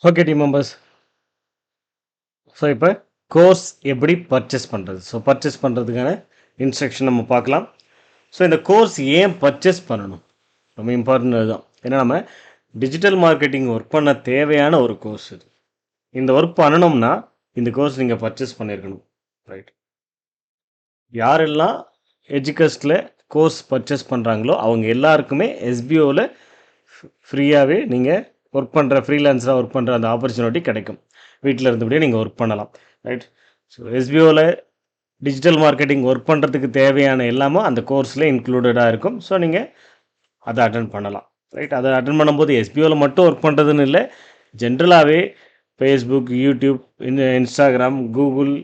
Okay team members. So இப்போ course எப்படி purchase பண்ணுறது? ஸோ பர்ச்சேஸ் பண்ணுறதுக்கான இன்ஸ்ட்ரக்ஷன் நம்ம பார்க்கலாம். ஸோ இந்த கோர்ஸ் ஏன் பர்ச்சேஸ் பண்ணணும்? ரொம்ப இம்பார்ட்டன்ட் அதுதான். ஏன்னா நம்ம டிஜிட்டல் மார்க்கெட்டிங் ஒர்க் பண்ண தேவையான ஒரு கோர்ஸ் இது. இந்த ஒர்க் பண்ணணும்னா இந்த கோர்ஸ் நீங்கள் பர்ச்சேஸ் பண்ணியிருக்கணும். ரைட். யாரெல்லாம் எஜுகஸ்டில் கோர்ஸ் பர்ச்சேஸ் பண்ணுறாங்களோ அவங்க எல்லாருக்குமே எஸ்பிஓவில் ஃப்ரீயாகவே நீங்கள் ஒர்க் பண்ணுற ஃப்ரீலான்ஸராக ஒர்க் பண்ணுற அந்த ஆப்பர்ச்சுனிட்டி கிடைக்கும். வீட்டில் இருந்தபடியே நீங்கள் ஒர்க் பண்ணலாம். ரைட். ஸோ எஸ்பிஓவில் டிஜிட்டல் மார்க்கெட்டிங் ஒர்க் பண்ணுறதுக்கு தேவையான எல்லாமே அந்த கோர்ஸில் இன்க்ளூடடாக இருக்கும். ஸோ நீங்கள் அதை அட்டன் பண்ணலாம். ரைட். அதை அட்டன் பண்ணும்போது எஸ்பிஓவில் மட்டும் ஒர்க் பண்ணுறதுன்னு இல்லை, ஜென்ரலாகவே ஃபேஸ்புக், யூடியூப், இன்ஸ்டாகிராம், கூகுள்,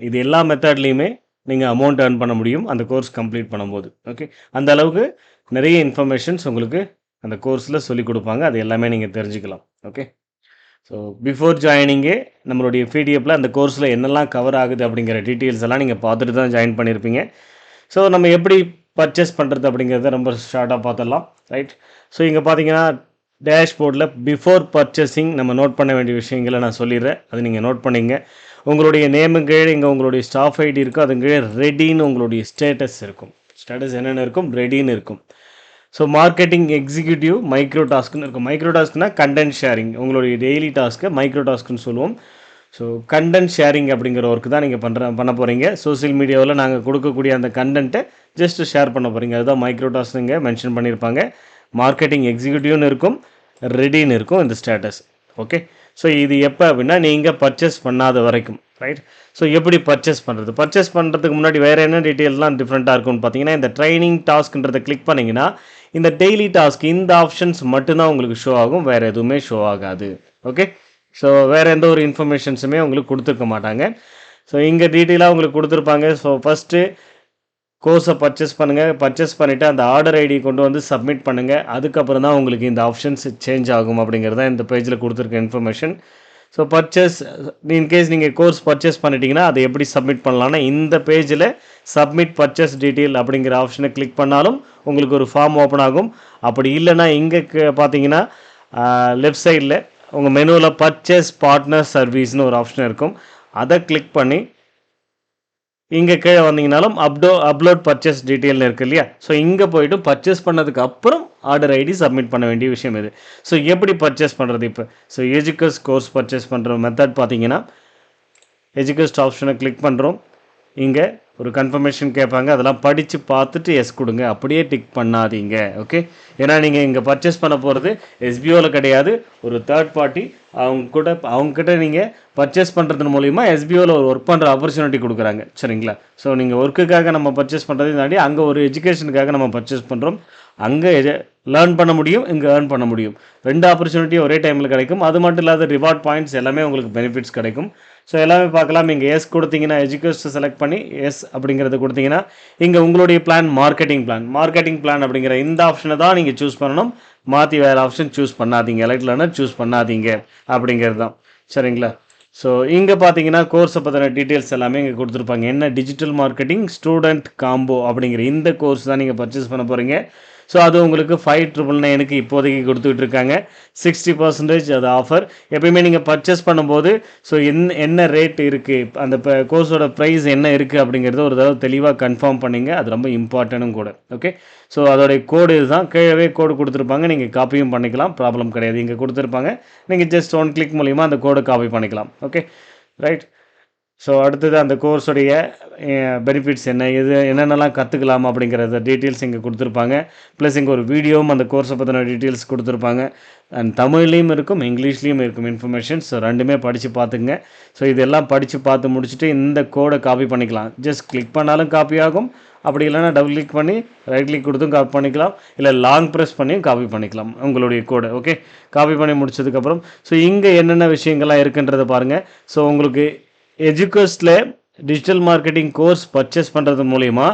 இது எல்லா மெத்தட்லேயுமே நீங்கள் அமௌண்ட் ஏர்ன் பண்ண முடியும் அந்த கோர்ஸ் கம்ப்ளீட் பண்ணும்போது. ஓகே. அந்த அளவுக்கு நிறைய இன்ஃபர்மேஷன்ஸ் உங்களுக்கு அந்த கோர்ஸில் சொல்லிக் கொடுப்பாங்க. அது எல்லாமே நீங்கள் தெரிஞ்சுக்கலாம். ஓகே. ஸோ பிஃபோர் ஜாயினிங்கே நம்மளுடைய பிடிஎஃப்பில் அந்த கோர்ஸில் என்னெல்லாம் கவர் ஆகுது அப்படிங்கிற டீட்டெயில்ஸ் எல்லாம் நீங்கள் பார்த்துட்டு தான் ஜாயின் பண்ணியிருப்பீங்க. ஸோ நம்ம எப்படி பர்ச்சேஸ் பண்ணுறது அப்படிங்கிறத ரொம்ப ஷார்ட்டாக பார்த்துடலாம். ரைட். ஸோ இங்கே பார்த்தீங்கன்னா டேஷ்போர்டில் பிஃபோர் பர்ச்சேசிங் நம்ம நோட் பண்ண வேண்டிய விஷயங்களை நான் சொல்லிடுறேன். அது நீங்கள் நோட் பண்ணிங்க. உங்களுடைய நேமு கீழே இங்கே உங்களுடைய ஸ்டாஃப் ஐடி இருக்கும். அது கீழே ரெடின்னு உங்களுடைய ஸ்டேட்டஸ் இருக்கும். ஸ்டேட்டஸ் என்னென்ன இருக்கும்? ரெடின்னு இருக்கும். ஸோ மார்க்கெட்டிங் எக்ஸிக்யூட்டிவ் மைக்ரோ டாஸ்க்னு இருக்கும். மைக்ரோ டாஸ்க்னா கண்டென்ட் ஷேரிங். உங்களுடைய டெய்லி டாஸ்க்கை மைக்ரோ டாஸ்க்னு சொல்லுவோம். ஸோ கண்டென்ட் ஷேரிங் அப்படிங்கிற ஒர்க்கு தான் நீங்கள் பண்ண போகிறீங்க. சோசியல் மீடியாவில் நாங்கள் கொடுக்கக்கூடிய அந்த கண்டென்ட்டை ஜஸ்ட் ஷேர் பண்ண போகிறீங்க. அதுதான் மைக்ரோ டாஸ்க் இங்கே மென்ஷன் பண்ணியிருப்பாங்க. மார்க்கெட்டிங் எக்ஸிக்யூட்டிவ்னு இருக்கும், ரெடின்னு இருக்கும் இந்த ஸ்டேட்டஸ். ஓகே. ஸோ இது எப்போ அப்படின்னா நீங்கள் பர்ச்சேஸ் பண்ணாத வரைக்கும். ரைட். ஸோ எப்படி பர்ச்சேஸ் பண்ணுறது? பர்ச்சேஸ் பண்ணுறதுக்கு முன்னாடி வேறு என்ன டீட்டெயில்ஸ்லாம் டிஃப்ரெண்ட்டாக இருக்கும்னு பார்த்தீங்கன்னா, இந்த ட்ரைனிங் டாஸ்க்ன்றதை கிளிக் பண்ணிங்கன்னா இந்த டெய்லி டாஸ்க் இந்த ஆப்ஷன்ஸ் மட்டும்தான் உங்களுக்கு ஷோ ஆகும். வேறு எதுவுமே ஷோ ஆகாது. ஓகே. ஸோ வேறு எந்த ஒரு இன்ஃபர்மேஷன்ஸுமே உங்களுக்கு கொடுத்துருக்க மாட்டாங்க. ஸோ இங்கே டீட்டெயிலாக உங்களுக்கு கொடுத்துருப்பாங்க. ஸோ ஃபஸ்ட்டு கோர்ஸை பர்ச்சேஸ் பண்ணுங்கள். பர்ச்சேஸ் பண்ணிவிட்டு அந்த ஆர்டர் ஐடி கொண்டு வந்து சப்மிட் பண்ணுங்கள். அதுக்கப்புறம் தான் உங்களுக்கு இந்த ஆப்ஷன்ஸ் சேஞ்ச் ஆகும் அப்படிங்கிறது தான் இந்த பேஜில் கொடுத்துருக்க இன்ஃபர்மேஷன். ஸோ பர்ச்சேஸ் இன்கேஸ் நீங்கள் கோர்ஸ் பர்ச்சேஸ் பண்ணிட்டீங்கன்னா அதை எப்படி சப்மிட் பண்ணலான்னா இந்த பேஜில் சப்மிட் பர்ச்சேஸ் டீட்டெயில் அப்படிங்கிற ஆப்ஷனை கிளிக் பண்ணாலும் உங்களுக்கு ஒரு ஃபார்ம் ஓப்பன் ஆகும். அப்படி இல்லைன்னா இங்கே பார்த்தீங்கன்னா லெஃப்ட் சைடில் உங்கள் மெனுவில் பர்ச்சேஸ் பார்ட்னர் சர்வீஸ்னு ஒரு ஆப்ஷன் இருக்கும். அதை கிளிக் பண்ணி இங்கே கீழே வந்தீங்கனாலும் அப்லோட் பர்ச்சேஸ் டீட்டெயில்னு இருக்குது இல்லையா? ஸோ இங்கே போய்ட்டு பர்ச்சேஸ் பண்ணதுக்கு அப்புறம் ஆர்டர் ஐடி சப்மிட் பண்ண வேண்டிய விஷயம் இது. ஸோ எப்படி பர்ச்சேஸ் பண்ணுறது இப்போ? ஸோ எஜுகஸ் கோர்ஸ் பர்ச்சேஸ் பண்ணுற மெத்தட் பார்த்தீங்கன்னா எஜுகஸ்ட் ஆப்ஷனை கிளிக் பண்ணுறோம். இங்கே ஒரு கன்ஃபர்மேஷன் கேட்பாங்க. அதெல்லாம் படித்து பார்த்துட்டு எஸ் கொடுங்க. அப்படியே டிக் பண்ணாதீங்க. ஓகே. ஏன்னா நீங்கள் இங்கே பர்ச்சேஸ் பண்ண போகிறது எஸ்பிஓவில் கிடையாது, ஒரு தேர்ட் பார்ட்டி. அவங்கக்கிட்ட நீங்கள் பர்ச்சேஸ் பண்ணுறது மூலிமா எஸ்பிஓவில் ஒரு ஒர்க் பண்ணுற ஆப்பர்ச்சுனிட்டி கொடுக்குறாங்க. சரிங்களா? ஸோ நீங்கள் ஒர்க்குக்காக நம்ம பர்ச்சேஸ் பண்ணுறதையும் தாண்டி அங்கே ஒரு எஜுகேஷனுக்காக நம்ம பர்ச்சேஸ் பண்ணுறோம். அங்கே லேர்ன் பண்ண முடியும், இங்கே ஏர்ன் பண்ண முடியும். 2 ஆப்பர்ச்சுனிட்டியும் ஒரே டைமில் கிடைக்கும். அது மட்டும் இல்லாத ரிவார்ட் பாயிண்ட்ஸ் எல்லாமே உங்களுக்கு பெனிஃபிட்ஸ் கிடைக்கும். ஸோ எல்லாமே பார்க்கலாம். இங்கே எஸ் கொடுத்தீங்கன்னா எஜுகேஷன் செலக்ட் பண்ணி எஸ் அப்படிங்கிறத கொடுத்தீங்கன்னா இங்கே உங்களுடைய பிளான் மார்க்கெட்டிங் பிளான் அப்படிங்கிற இந்த ஆப்ஷனை தான் நீங்கள் சூஸ் பண்ணணும். மாற்றி வேறு ஆப்ஷன் சூஸ் பண்ணாதீங்க. எலக்ட் லேர்னர் சூஸ் பண்ணாதீங்க அப்படிங்கிறது தான். சரிங்களா? ஸோ இங்கே பார்த்தீங்கன்னா கோர்ஸை பற்றின டீட்டெயில்ஸ் எல்லாமே இங்கே கொடுத்துருப்பாங்க. என்ன டிஜிட்டல் மார்க்கெட்டிங் ஸ்டூடெண்ட் காம்போ அப்படிங்கிற இந்த கோர்ஸ் தான் நீங்கள் பர்ச்சேஸ் பண்ண போகிறீங்க. ஸோ அது உங்களுக்கு 5,999க்கு இப்போதைக்கு கொடுத்துக்கிட்டு இருக்காங்க. 60% அது ஆஃபர். எப்பயுமே நீங்கள் பர்ச்சேஸ் பண்ணும்போது ஸோ என்ன ரேட் இருக்குது, அந்த கோர்ஸோட ப்ரைஸ் என்ன இருக்குது அப்படிங்கிறத ஒரு தடவை தெளிவாக கன்ஃபார்ம் பண்ணிங்க. அது ரொம்ப இம்பார்ட்டனும் கூட. ஓகே. ஸோ அதோடைய கோடு இதுதான். கீழே கோடு கொடுத்துருப்பாங்க. நீங்கள் காப்பியும் பண்ணிக்கலாம், ப்ராப்ளம் கிடையாது. இங்கே கொடுத்துருப்பாங்க. நீங்கள் ஜஸ்ட் 1 கிளிக் மூலிமா அந்த கோடை காப்பி பண்ணிக்கலாம். ஓகே. ரைட். ஸோ அடுத்தது அந்த கோர்ஸுடைய பெனிஃபிட்ஸ் என்ன, இது என்னென்னலாம் கற்றுக்கலாம் அப்படிங்கிறத டீட்டெயில்ஸ் இங்கே கொடுத்துருப்பாங்க. ப்ளஸ் இங்கே ஒரு வீடியோவும் அந்த கோர்ஸை பற்றின டீட்டெயில்ஸ் கொடுத்துருப்பாங்க. அண்ட் தமிழ்லேயும் இருக்கும், இங்கிலீஷ்லேயும் இருக்கும் இன்ஃபர்மேஷன். ஸோ ரெண்டுமே படித்து பார்த்துங்க. ஸோ இதெல்லாம் படித்து பார்த்து முடிச்சுட்டு இந்த கோடை காப்பி பண்ணிக்கலாம். ஜஸ்ட் கிளிக் பண்ணாலும் காப்பி ஆகும். அப்படி இல்லைனா டபுள் கிளிக் பண்ணி ரைட் கிளிக் கொடுத்தும் காப்பி பண்ணிக்கலாம். இல்லை லாங் ப்ரெஸ் பண்ணியும் காப்பி பண்ணிக்கலாம் உங்களுடைய கோடை. ஓகே. காப்பி பண்ணி முடிச்சதுக்கப்புறம் ஸோ இங்கே என்னென்ன விஷயங்கள்லாம் இருக்குன்றதை பாருங்கள். ஸோ உங்களுக்கு எஜுகஸ்டில் டிஜிட்டல் மார்க்கெட்டிங் கோர்ஸ் பர்ச்சேஸ் பண்ணுறது மூலிமா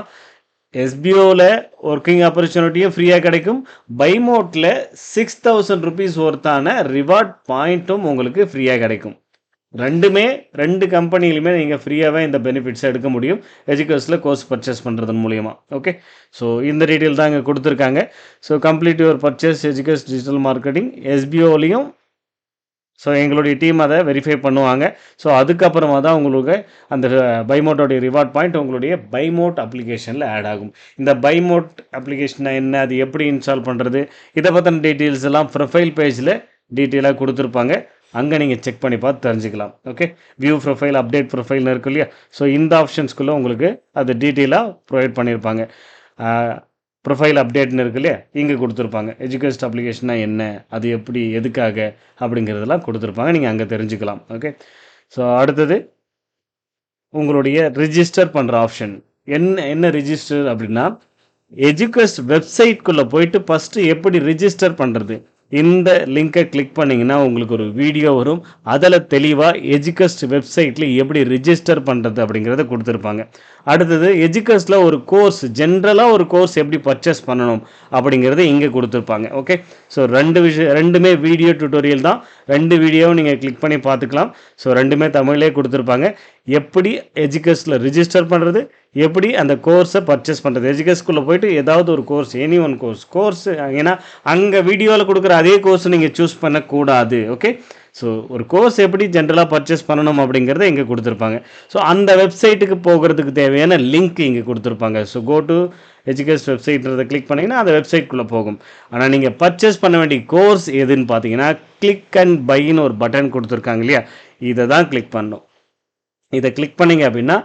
எஸ்பிஓவில் ஒர்க்கிங் ஆப்பர்ச்சுனிட்டியும் ஃப்ரீயாக கிடைக்கும். பைமோட்டில் 6,000 rupees ஒர்த்தான ரிவார்ட் பாயிண்ட்டும் உங்களுக்கு ஃப்ரீயாக கிடைக்கும். ரெண்டு கம்பெனிலுமே நீங்கள் ஃப்ரீயாகவே இந்த பெனிஃபிட்ஸை எடுக்க முடியும் எஜுகஸ்டில் கோர்ஸ் பர்ச்சேஸ் பண்ணுறது மூலிமா. ஓகே. ஸோ இந்த டீட்டெயில் தான் இங்கே கொடுத்துருக்காங்க. So complete your purchase Educase digital marketing எஸ்பிஓலையும் ஸோ எங்களுடைய டீம் அதை வெரிஃபை பண்ணுவாங்க. ஸோ அதுக்கப்புறமா தான் உங்களுக்கு அந்த பைமோட்டோடைய ரிவார்ட் பாயிண்ட் உங்களுடைய பைமோட் அப்ளிகேஷனில் ஆட் ஆகும். இந்த பைமோட் அப்ளிகேஷன் என்ன, அது எப்படி இன்ஸ்டால் பண்ணுறது, இதை பற்றின டீட்டெயில்ஸ் எல்லாம் ப்ரொஃபைல் பேஜில் டீட்டெயிலாக கொடுத்துருப்பாங்க. அங்கே நீங்கள் செக் பண்ணி பார்த்து தெரிஞ்சுக்கலாம். ஓகே, வியூ ப்ரொஃபைல், அப்டேட் ப்ரொஃபைல்னு இருக்கு இல்லையா? ஸோ இந்த ஆப்ஷன்ஸ்குள்ளே உங்களுக்கு அது டீட்டெயிலாக ப்ரொவைட் பண்ணியிருப்பாங்க. ப்ரொஃபைல் அப்டேட்னு இருக்கு இல்லையா, இங்கே கொடுத்துருப்பாங்க. எஜுகேஸ்ட் அப்ளிகேஷனா என்ன, அது எப்படி, எதுக்காக அப்படிங்கிறதெல்லாம் கொடுத்துருப்பாங்க. நீங்கள் அங்கே தெரிஞ்சுக்கலாம். ஓகே, ஸோ அடுத்தது உங்களுடைய ரிஜிஸ்டர் பண்ணுற ஆப்ஷன். என்ன ரிஜிஸ்டர் அப்படின்னா, எஜுகேஸ்ட் வெப்சைட்குள்ளே போயிட்டு ஃபஸ்ட்டு எப்படி ரிஜிஸ்டர் பண்ணுறது, இந்த லிங்கை கிளிக் பண்ணிங்கன்னா உங்களுக்கு ஒரு வீடியோ வரும். அதில் தெளிவாக எஜுகேஸ்ட் வெப்சைட்டில் எப்படி ரிஜிஸ்டர் பண்ணுறது அப்படிங்கிறத கொடுத்துருப்பாங்க. அடுத்தது எஜுகேஸ்டில் ஒரு கோர்ஸ், ஜென்ரலாக ஒரு கோர்ஸ் எப்படி பர்ச்சேஸ் பண்ணணும் அப்படிங்கிறத இங்கே கொடுத்துருப்பாங்க. ஓகே, ஸோ ரெண்டுமே வீடியோ டியூட்டோரியல் தான். 2 வீடியோவும் நீங்கள் கிளிக் பண்ணி பார்த்துக்கலாம். ஸோ ரெண்டுமே தமிழ்லேயே கொடுத்துருப்பாங்க. எப்படி எஜுகேஸ்டில் ரிஜிஸ்டர் பண்ணுறது, எப்படி அந்த கோர்ஸை பர்ச்சேஸ் பண்ணுறது. எஜுகேஸ்குள்ளே போயிட்டு ஏதாவது ஒரு கோர்ஸ், எனி ஒன் கோர்ஸ், ஏன்னா அங்கே வீடியோவில் கொடுக்குற அதே கோர்ஸ் நீங்கள் சூஸ் பண்ணக்கூடாது. ஓகே, ஸோ ஒரு கோர்ஸ் எப்படி ஜென்ரலாக பர்ச்சேஸ் பண்ணணும் அப்படிங்கிறத இங்கே கொடுத்துருப்பாங்க. ஸோ அந்த வெப்சைட்டுக்கு போகிறதுக்கு தேவையான லிங்க் இங்கே கொடுத்துருப்பாங்க. ஸோ கோ டு எஜுகேஸ்ட் வெப்சைட்ன்றதை கிளிக் பண்ணிங்கன்னா அந்த வெப்சைட்குள்ளே போகும். ஆனால் நீங்கள் பர்ச்சேஸ் பண்ண வேண்டிய கோர்ஸ் எதுன்னு பார்த்தீங்கன்னா, கிளிக் அண்ட் பைன்னு ஒரு பட்டன் கொடுத்துருக்காங்க இல்லையா, இதை தான் கிளிக் பண்ணணும். இதை கிளிக் பண்ணிங்க அப்படின்னா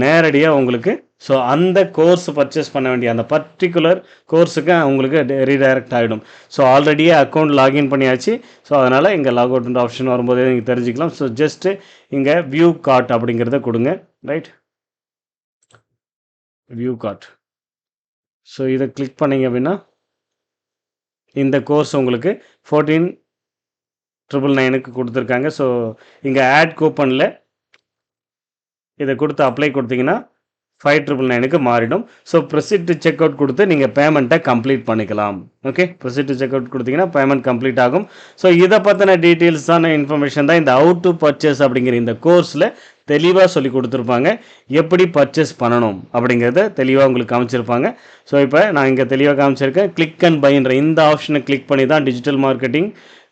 நேரடியாக உங்களுக்கு ஸோ அந்த கோர்ஸ் பர்ச்சேஸ் பண்ண வேண்டிய அந்த பர்டிகுலர் கோர்ஸுக்கு உங்களுக்கு ரீடைரக்ட் ஆகிடும். ஸோ ஆல்ரெடியே அக்கௌண்ட் லாகின் பண்ணியாச்சு. ஸோ அதனால் இங்கே லாக் அவுட்ன்ற ஆப்ஷன் வரும்போதே நீங்கள் தெரிஞ்சுக்கலாம். ஸோ ஜஸ்ட்டு இங்கே வியூ கார்ட் அப்படிங்கிறத கொடுங்க. Right, view card. ஸோ இதை கிளிக் பண்ணிங்க அப்படின்னா இந்த கோர்ஸ் உங்களுக்கு 14,999க்கு கொடுத்துருக்காங்க. ஸோ இங்கே ஆட் கூப்பனில் இதை கொடுத்து அப்ளை கொடுத்தீங்கன்னா 5,999க்கு மாறிடும். So proceed to check out கொடுத்து நீங்கள் பேமெண்ட்டை கம்ப்ளீட் பண்ணிக்கலாம். Okay, proceed to check out கொடுத்தீங்கன்னா பேமெண்ட் கம்ப்ளீட் ஆகும். ஸோ இதை பற்றின டீட்டெயில்ஸான இன்ஃபர்மேஷன் தான் இந்த ஹவு டு பர்ச்சேஸ் அப்படிங்கிற இந்த கோர்ஸில் தெளிவாக சொல்லி கொடுத்துருப்பாங்க. எப்படி பர்ச்சேஸ் பண்ணணும் அப்படிங்கிறத தெளிவாக உங்களுக்கு காமிச்சிருப்பாங்க. ஸோ இப்போ நான் இங்கே தெளிவாக காமிச்சிருக்கேன். கிளிக் அண்ட் பைன்ற இந்த ஆப்ஷனை கிளிக் பண்ணி தான் டிஜிட்டல் மார்க்கெட்டிங்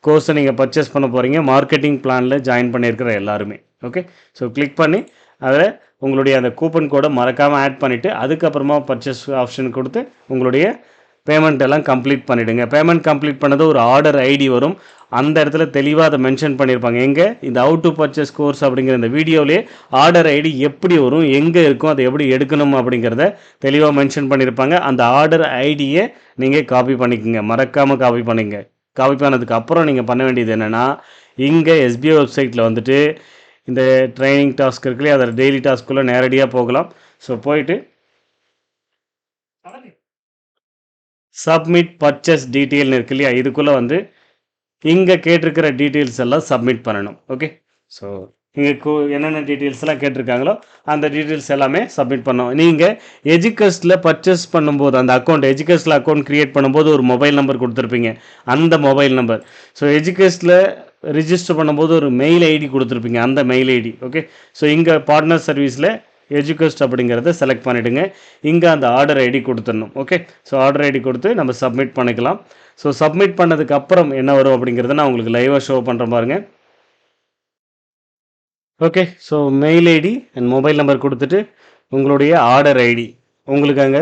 கோர்ஸை நீங்கள் பர்ச்சேஸ் பண்ண போகிறீங்க. மார்க்கெட்டிங் பிளானில் ஜாயின் பண்ணியிருக்கிற எல்லாருமே. ஓகே, ஸோ கிளிக் பண்ணி அதில் உங்களுடைய அந்த கூப்பன் கோடை மறக்காமல் ஆட் பண்ணிவிட்டு அதுக்கப்புறமா பர்ச்சேஸ் ஆப்ஷன் கொடுத்து உங்களுடைய பேமெண்ட் எல்லாம் கம்ப்ளீட் பண்ணிவிடுங்க. பேமெண்ட் கம்ப்ளீட் பண்ணது ஒரு ஆர்டர் ஐடி வரும். அந்த இடத்துல தெளிவாக அதை மென்ஷன் பண்ணியிருப்பாங்க. எங்கே இந்த ஹவு டு பர்ச்சேஸ் கோர்ஸ் அப்படிங்கிற இந்த வீடியோவிலே ஆர்டர் ஐடி எப்படி வரும், எங்கே இருக்கும், அதை எப்படி எடுக்கணும் அப்படிங்கிறத தெளிவாக மென்ஷன் பண்ணியிருப்பாங்க. அந்த ஆர்டர் ஐடியை நீங்கள் காப்பி பண்ணிக்கோங்க, மறக்காமல் காப்பி பண்ணிங்க. காப்பி பண்ணதுக்கு அப்புறம் நீங்கள் பண்ண வேண்டியது என்னென்னா, இங்கே எஸ்பிஐ வெப்சைட்டில் வந்துட்டு இந்த ட்ரைனிங் டாஸ்க் இருக்குல்லையே, அதில் டெய்லி டாஸ்க்குள்ளே நேரடியாக போகலாம். ஸோ போயிட்டு சப்மிட் பர்ச்சேஸ் டீட்டெயில்னு இருக்கு இல்லையா, இதுக்குள்ளே வந்து இங்கே கேட்டிருக்கிற டீட்டெயில்ஸ் எல்லாம் சப்மிட் பண்ணணும். ஓகே, ஸோ இங்கே என்னென்ன டீட்டெயில்ஸ்லாம் கேட்டிருக்காங்களோ அந்த டீட்டெயில்ஸ் எல்லாமே சப்மிட் பண்ணோம். நீங்கள் எஜுகேஸ்டில் பர்ச்சேஸ் பண்ணும்போது அந்த அக்கௌண்ட் எஜுகேஸ்டில் அக்கௌண்ட் க்ரியேட் பண்ணும்போது ஒரு மொபைல் நம்பர் கொடுத்துருப்பீங்க. அந்த மொபைல் நம்பர் ஸோ எஜுகேஸ்டில் ரிஜிஸ்டர் பண்ணும்போது ஒரு மெயில் ஐடி கொடுத்துருப்பீங்க, அந்த மெயில் ஐடி. ஓகே, ஸோ இங்கே பார்ட்னர் சர்வீஸில் எஜுகேஸ்ட் அப்படிங்கிறத செலக்ட் பண்ணிவிடுங்க. இங்கே அந்த ஆர்டர் ஐடி கொடுத்துடணும். ஓகே, ஸோ ஆர்டர் ஐடி கொடுத்து நம்ம சப்மிட் பண்ணிக்கலாம். ஸோ சப்மிட் பண்ணதுக்கு அப்புறம் என்ன வரும் அப்படிங்கிறத நான் உங்களுக்கு லைவாக ஷோ பண்ணுற பாருங்க. Okay, so mail ID and mobile number கொடுத்துட்டு உங்களுடைய ஆர்டர் ஐடி, உங்களுக்கு அங்கே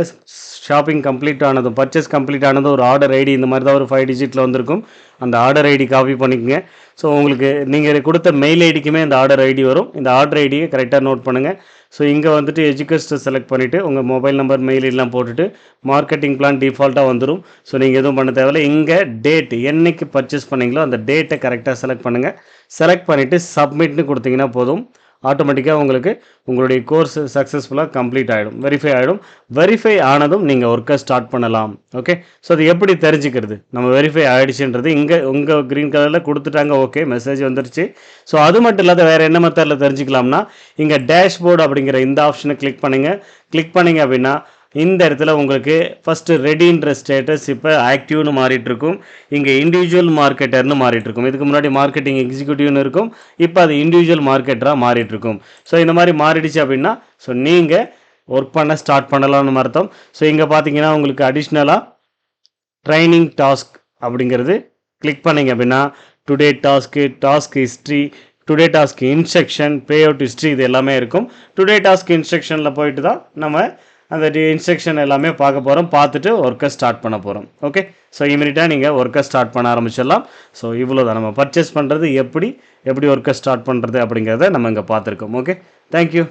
ஷாப்பிங் கம்ப்ளீட் ஆனதும் பர்ச்சேஸ் கம்ப்ளீட் ஆனதும் ஒரு ஆர்டர் ஐடி இந்த மாதிரி தான் ஒரு 5 டிஜிட்டில் வந்திருக்கும். அந்த ஆர்டர் ஐடி காப்பி பண்ணிக்கோங்க. ஸோ உங்களுக்கு நீங்கள் கொடுத்த மெயில் ஐடிக்குமே இந்த ஆர்டர் ஐடி வரும். இந்த ஆர்டர் ஐடியை கரெக்டாக நோட் பண்ணுங்கள். ஸோ இங்கே வந்துட்டு எஜுகேஸ்ட்டை செலக்ட் பண்ணிவிட்டு உங்கள் மொபைல் நம்பர் மெயில் எல்லாம் போட்டுட்டு மார்க்கெட்டிங் பிளான் டிஃபால்ட்டாக வந்துடும். ஸோ நீங்கள் எதுவும் பண்ண தேவையில்லை. இங்கே டேட் என்றைக்கு பர்ச்சேஸ் பண்ணிங்களோ அந்த டேட்டை கரெக்டாக செலக்ட் பண்ணுங்கள். செலக்ட் பண்ணிவிட்டு சப்மிட்னு கொடுத்தீங்கன்னா போதும். ஆட்டோமேட்டிக்காக உங்களுக்கு உங்களுடைய கோர்ஸ் சக்ஸஸ்ஃபுல்லாக கம்ப்ளீட் ஆகிடும், வெரிஃபை ஆகிடும். வெரிஃபை ஆனதும் நீங்கள் ஒர்க்கை ஸ்டார்ட் பண்ணலாம். ஓகே, ஸோ அது எப்படி தெரிஞ்சுக்கிறது நம்ம வெரிஃபை ஆகிடுச்சுன்றது இங்கே உங்கள் க்ரீன் கலரில் கொடுத்துட்டாங்க. ஓகே, மெசேஜ் வந்துருச்சு. ஸோ அது மட்டும் இல்லாத வேறு என்ன மெத்தடில் தெரிஞ்சுக்கலாம்னா, இங்கே டேஷ்போர்டு அப்படிங்கிற இந்த ஆப்ஷனை கிளிக் பண்ணிங்க அப்படின்னா இந்த இடத்துல உங்களுக்கு ஃபஸ்ட்டு ரெடின்ற ஸ்டேட்டஸ் இப்போ ஆக்டிவ்னு மாறிட்டுருக்கும். இங்கே இண்டிவிஜுவல் மார்க்கெட்டர்னு மாறிட்டுருக்கும். இதுக்கு முன்னாடி மார்க்கெட்டிங் எக்ஸிக்யூட்டிவ்னு இருக்கும். இப்போ அது இண்டிவிஜுவல் மார்க்கெட்டராக மாறிட்டுருக்கும். ஸோ இந்த மாதிரி மாறிடுச்சு அப்படின்னா ஸோ நீங்கள் ஒர்க் பண்ண ஸ்டார்ட் பண்ணலாம்னு அர்த்தம். ஸோ இங்கே பார்த்தீங்கன்னா உங்களுக்கு அடிஷ்னலாக ட்ரைனிங் டாஸ்க் அப்படிங்கிறது கிளிக் பண்ணிங்க அப்படின்னா today task, task history, today task instruction, pay out history இது எல்லாமே இருக்கும். டுடே டாஸ்க் இன்ஸ்ட்ரக்ஷனில் போயிட்டு தான் நம்ம அந்த இன்ஸ்ட்ரக்ஷன் எல்லாமே பார்க்க போகிறோம். பார்த்துட்டு ஒர்க்கை ஸ்டார்ட் பண்ண போகிறோம். ஓகே, ஸோ இமீடியட்டாக நீங்கள் ஒர்க்கை ஸ்டார்ட் பண்ண ஆரம்பிச்சிடலாம். ஸோ இவ்வளோ தான், நம்ம பர்ச்சேஸ் பண்ணுறது எப்படி ஒர்க்கை ஸ்டார்ட் பண்ணுறது அப்படிங்கிறத நம்ம இங்கே பார்த்துருக்கோம். Okay, thank you.